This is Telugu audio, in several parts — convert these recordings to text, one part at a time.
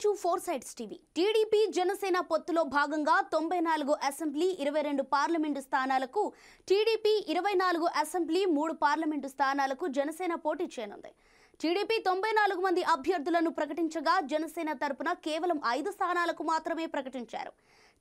Welcome to four sides TV. TDP Janasena పొత్తులో భాగంగా 94 అసెంబ్లీ 22 పార్లమెంటు స్థానాలకు టీడీపీ 24 అసెంబ్లీ 3 పార్లమెంటు స్థానాలకు జనసేన పోటీ చేయనుంది. టీడీపీ 94 మంది అభ్యర్థులను ప్రకటించగా జనసేన తరపున కేవలం 5 స్థానాలకు మాత్రమే ప్రకటించారు.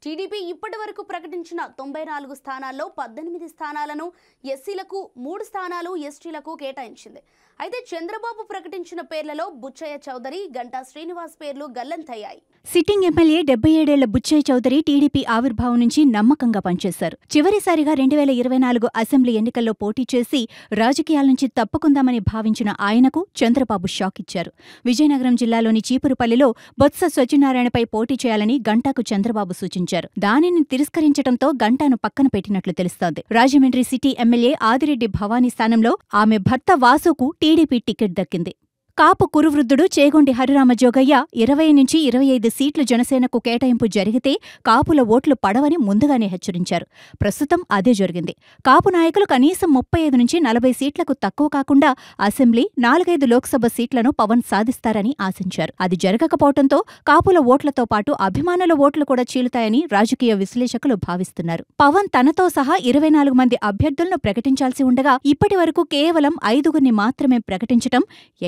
టీడీపీ ఇప్పటివరకు ప్రకటించిన 94 స్థానాల్లో 18 స్థానాలను ఎస్సీలకు, 3 స్థానాలు ఎస్టీలకు కేటాయించింది. అయితే చంద్రబాబు ప్రకటించిన పేర్లలో బుచ్చయ్య చౌదరి, గంటా శ్రీనివాస్ పేర్లు గల్లంతయ్యాయి. సిట్టింగ్ ఎమ్మెల్యే 77 ఏళ్ల బుచ్చయ్య చౌదరి టీడీపీ ఆవిర్భావం నుంచి నమ్మకంగా పనిచేశారు. చివరిసారిగా 2024 అసెంబ్లీ ఎన్నికల్లో పోటీ చేసి రాజకీయాల నుంచి తప్పుకుందామని భావించిన ఆయనకు చంద్రబాబు షాక్ ఇచ్చారు. విజయనగరం జిల్లాలోని చీపురుపల్లిలో బొత్స సత్యనారాయణపై పోటీ చేయాలని గంటాకు చంద్రబాబు సూచించారు. దానిని తిరస్కరించడంతో గంటాను పక్కన పెట్టినట్లు తెలుస్తోంది. రాజమండ్రి సిటీ ఎమ్మెల్యే ఆదిరెడ్డి భవానీ స్థానంలో ఆమె భర్త వాసుకు టీడీపీ టికెట్ దక్కింది. కాపు కురువృద్ధుడు చేగొండి హరిరామ జోగయ్య 20 నుంచి 25 సీట్లు జనసేనకు కేటాయింపు జరిగితే కాపుల ఓట్లు పడవని ముందుగానే హెచ్చరించారు. ప్రస్తుతం అదే జరిగింది. కాపు నాయకులు కనీసం 35 నుంచి 40 సీట్లకు తక్కువ కాకుండా అసెంబ్లీ, 4-5 లోక్సభ సీట్లను పవన్ సాధిస్తారని ఆశించారు. అది జరగకపోవడంతో కాపుల ఓట్లతో పాటు అభిమానుల ఓట్లు కూడా చీలుతాయని రాజకీయ విశ్లేషకులు భావిస్తున్నారు. పవన్ తనతో సహా 24 మంది అభ్యర్థులను ప్రకటించాల్సి ఉండగా ఇప్పటి వరకు కేవలం 5గురిని మాత్రమే ప్రకటించటం,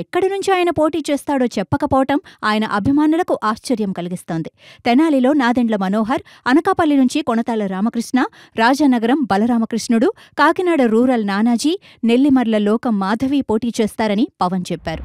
ఎక్కడి నుంచి ఆయన పోటీ చేస్తాడో చెప్పకపోవటం ఆయన అభిమానులకు ఆశ్చర్యం కలిగిస్తోంది. తెనాలిలో నాదెండ్ల మనోహర్, అనకాపల్లి నుంచి కొనతాల రామకృష్ణ, రాజానగరం బలరామకృష్ణుడు, కాకినాడ రూరల్ నానాజీ, నెల్లిమర్ల లోకం మాధవి పోటీ చేస్తారని పవన్ చెప్పారు.